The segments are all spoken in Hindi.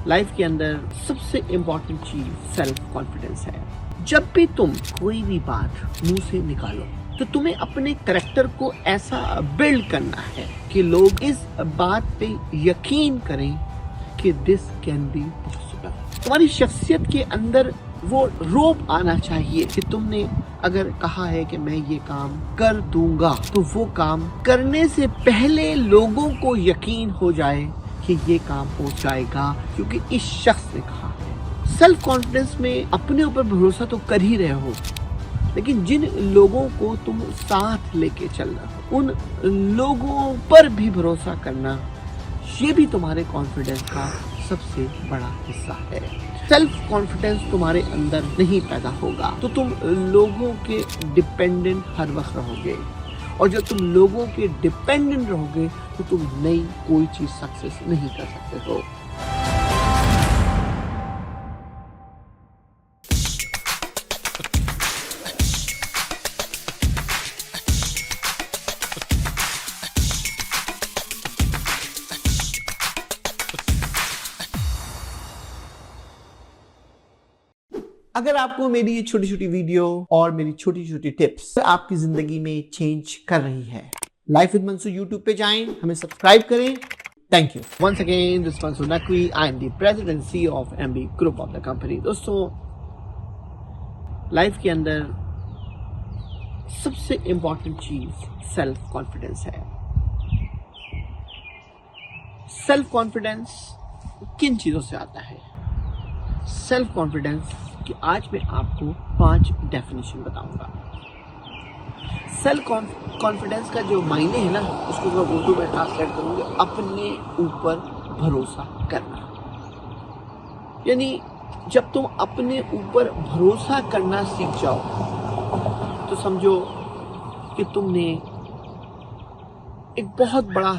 लाइफ के अंदर सबसे इम्पोर्टेंट चीज सेल्फ कॉन्फिडेंस है। जब भी तुम कोई भी बात मुंह से निकालो तो तुम्हें अपने कैरेक्टर को ऐसा बिल्ड करना है कि लोग इस बात पे यकीन करें कि दिस कैन बी पॉसिबल। तुम्हारी शख्सियत के अंदर वो रोब आना चाहिए कि तुमने अगर कहा है कि मैं ये काम कर दूंगा तो वो काम करने से पहले लोगों को यकीन हो जाए कि ये काम हो जाएगा क्योंकि इस शख्स ने कहा है। सेल्फ कॉन्फिडेंस में अपने ऊपर भरोसा तो कर ही रहे हो, लेकिन जिन लोगों को तुम साथ लेके चल रहे हो उन लोगों पर भी भरोसा करना, ये भी तुम्हारे कॉन्फिडेंस का सबसे बड़ा हिस्सा है। सेल्फ कॉन्फिडेंस तुम्हारे अंदर नहीं पैदा होगा तो तुम लोगों के डिपेंडेंट हर वक्त रहोगे, और जब तुम लोगों के डिपेंडेंट रहोगे तो तुम नई कोई चीज सक्सेस नहीं कर सकते हो। अगर आपको मेरी ये छोटी छोटी वीडियो और मेरी छोटी छोटी टिप्स आपकी जिंदगी में चेंज कर रही है, लाइफ विद मंसूर यूट्यूब पे जाएं, हमें सब्सक्राइब करें। Thank you once again, this Mansoor Naqvi, I am the president CEO of MB group of the company. दोस्तों, लाइफ के अंदर सबसे इंपॉर्टेंट चीज सेल्फ कॉन्फिडेंस है। सेल्फ कॉन्फिडेंस किन चीजों से आता है? सेल्फ कॉन्फिडेंस कि आज मैं आपको 5 डेफिनेशन बताऊंगा। सेल्फ कॉन्फिडेंस का जो मायने है ना, उसको मैं उर्दू में ट्रांसलेट करूंगा, अपने ऊपर भरोसा करना। यानी जब तुम अपने ऊपर भरोसा करना सीख जाओ तो समझो कि तुमने एक बहुत बड़ा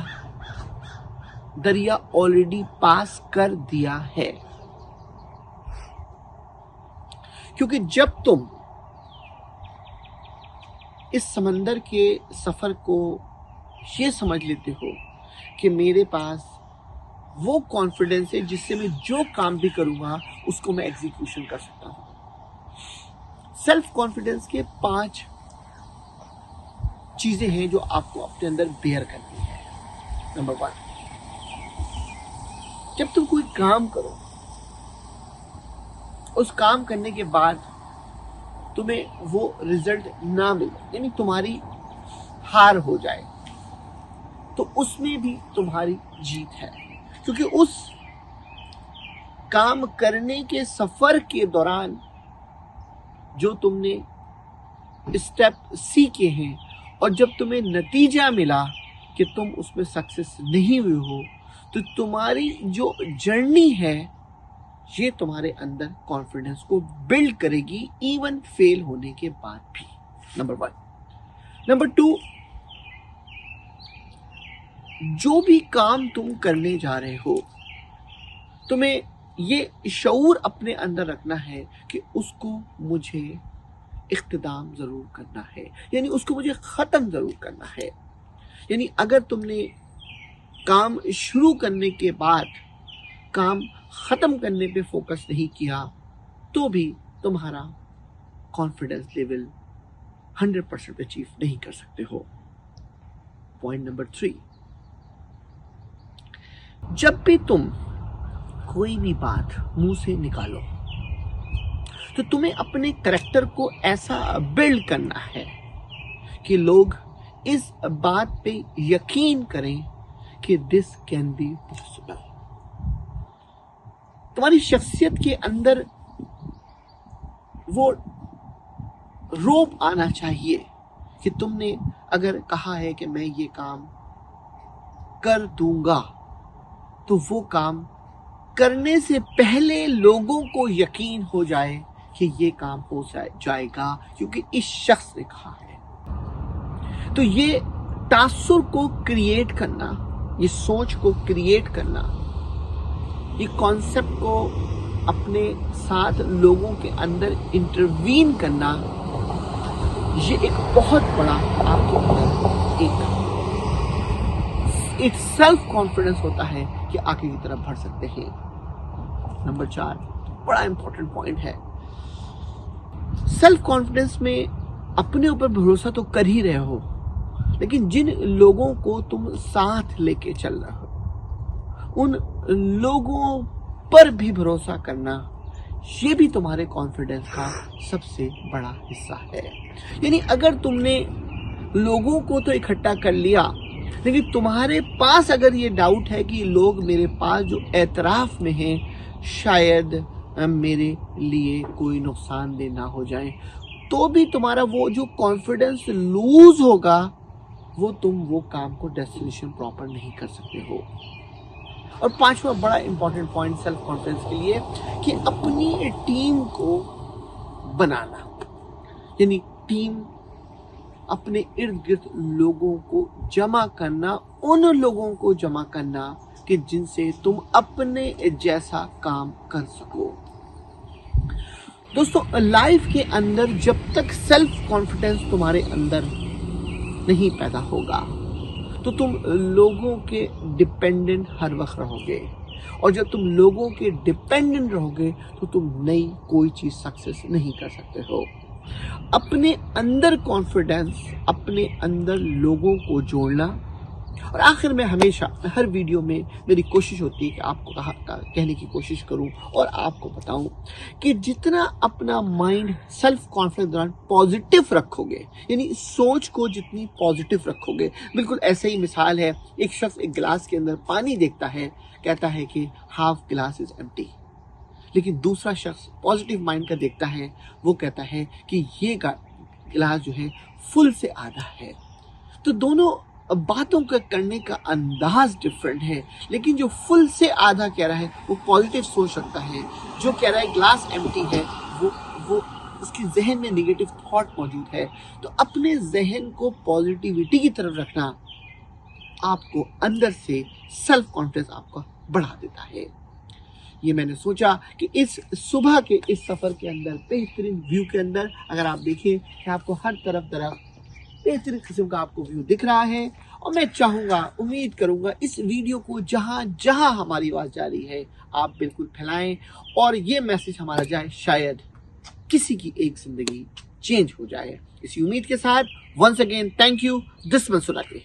दरिया ऑलरेडी पास कर दिया है। क्योंकि जब तुम इस समंदर के सफर को ये समझ लेते हो कि मेरे पास वो कॉन्फिडेंस है जिससे मैं जो काम भी करूंगा उसको मैं एग्जीक्यूशन कर सकता हूं। सेल्फ कॉन्फिडेंस के 5 चीजें हैं जो आपको अपने अंदर बेयर करनी है। नंबर 1, जब तुम कोई काम करो, उस काम करने के बाद तुम्हें वो रिजल्ट ना मिले, यानी तुम्हारी हार हो जाए, तो उसमें भी तुम्हारी जीत है। क्योंकि उस काम करने के सफर के दौरान जो तुमने स्टेप सीखे हैं और जब तुम्हें नतीजा मिला कि तुम उसमें सक्सेस नहीं हुए हो, तो तुम्हारी जो जर्नी है ये तुम्हारे अंदर कॉन्फिडेंस को बिल्ड करेगी, इवन फेल होने के बाद भी। नंबर 1। नंबर 2, जो भी काम तुम करने जा रहे हो, तुम्हें ये शऊर अपने अंदर रखना है कि उसको मुझे इख्तिताम जरूर करना है, यानी उसको मुझे खत्म जरूर करना है। यानी अगर तुमने काम शुरू करने के बाद काम खत्म करने पे फोकस नहीं किया तो भी तुम्हारा कॉन्फिडेंस लेवल 100% अचीव नहीं कर सकते हो। पॉइंट नंबर 3, जब भी तुम कोई भी बात मुंह से निकालो तो तुम्हें अपने कैरेक्टर को ऐसा बिल्ड करना है कि लोग इस बात पे यकीन करें कि दिस कैन बी पॉसिबल। तुम्हारी शख्सियत के अंदर वो रोब आना चाहिए कि तुमने अगर कहा है कि मैं ये काम कर दूंगा तो वो काम करने से पहले लोगों को यकीन हो जाए कि ये काम हो जाएगा क्योंकि इस शख्स ने कहा है। तो ये तासुर को क्रिएट करना, ये सोच को क्रिएट करना, ये कॉन्सेप्ट को अपने साथ लोगों के अंदर इंटरवीन करना, ये एक बहुत बड़ा आपके अंदर एक सेल्फ कॉन्फिडेंस होता है कि आगे की तरफ बढ़ सकते हैं। नंबर 4 बड़ा इंपॉर्टेंट पॉइंट है। सेल्फ कॉन्फिडेंस में अपने ऊपर भरोसा तो कर ही रहे हो, लेकिन जिन लोगों को तुम साथ लेके चल रहे हो उन लोगों पर भी भरोसा करना, ये भी तुम्हारे कॉन्फिडेंस का सबसे बड़ा हिस्सा है। यानी अगर तुमने लोगों को तो इकट्ठा कर लिया, लेकिन तुम्हारे पास अगर ये डाउट है कि लोग मेरे पास जो एतराफ में हैं शायद मेरे लिए कोई नुकसानदेह ना हो जाए, तो भी तुम्हारा वो जो कॉन्फिडेंस लूज होगा, वो तुम वो काम को डेस्टिनेशन प्रॉपर नहीं कर सकते हो। और 5वां बड़ा इंपॉर्टेंट पॉइंट सेल्फ कॉन्फिडेंस के लिए कि अपनी टीम को बनाना, यानी टीम अपने इर्द गिर्द लोगों को जमा करना, उन लोगों को जमा करना कि जिनसे तुम अपने जैसा काम कर सको। दोस्तों, लाइफ के अंदर जब तक सेल्फ कॉन्फिडेंस तुम्हारे अंदर नहीं पैदा होगा तो तुम लोगों के डिपेंडेंट हर वक्त रहोगे, और जब तुम लोगों के डिपेंडेंट रहोगे तो तुम नई कोई चीज सक्सेस नहीं कर सकते हो। अपने अंदर कॉन्फिडेंस, अपने अंदर लोगों को जोड़ना। और आखिर में हमेशा हर वीडियो में मेरी कोशिश होती है कि आपको कहने की कोशिश करूं और आपको बताऊं कि जितना अपना माइंड सेल्फ कॉन्फिडेंस दौरान पॉजिटिव रखोगे, यानी सोच को जितनी पॉजिटिव रखोगे, बिल्कुल ऐसे ही मिसाल है, एक शख्स एक गिलास के अंदर पानी देखता है, कहता है कि हाफ गिलास इज एम्प्टी, लेकिन दूसरा शख्स पॉजिटिव माइंड का देखता है, वो कहता है कि ये गिलास जो है फुल से आधा है। तो दोनों बातों का करने का अंदाज डिफरेंट है, लेकिन जो फुल से आधा कह रहा है वो पॉजिटिव सोच रखता है, जो कह रहा है ग्लास एम्प्टी है वो उसके जहन में नेगेटिव थॉट मौजूद है। तो अपने जहन को पॉजिटिविटी की तरफ रखना आपको अंदर से सेल्फ कॉन्फिडेंस आपका बढ़ा देता है। ये मैंने सोचा कि इस सुबह के इस सफर के अंदर, बेहतरीन व्यू के अंदर, अगर आप देखें कि आपको हर तरफ बेहतरीन किस्म का आपको व्यू दिख रहा है, और मैं चाहूंगा, उम्मीद करूंगा इस वीडियो को जहां जहां हमारी आवाज जा रही है आप बिल्कुल फैलाएं और ये मैसेज हमारा जाए, शायद किसी की एक जिंदगी चेंज हो जाए। इसी उम्मीद के साथ once again thank you, this Mansoor आगे।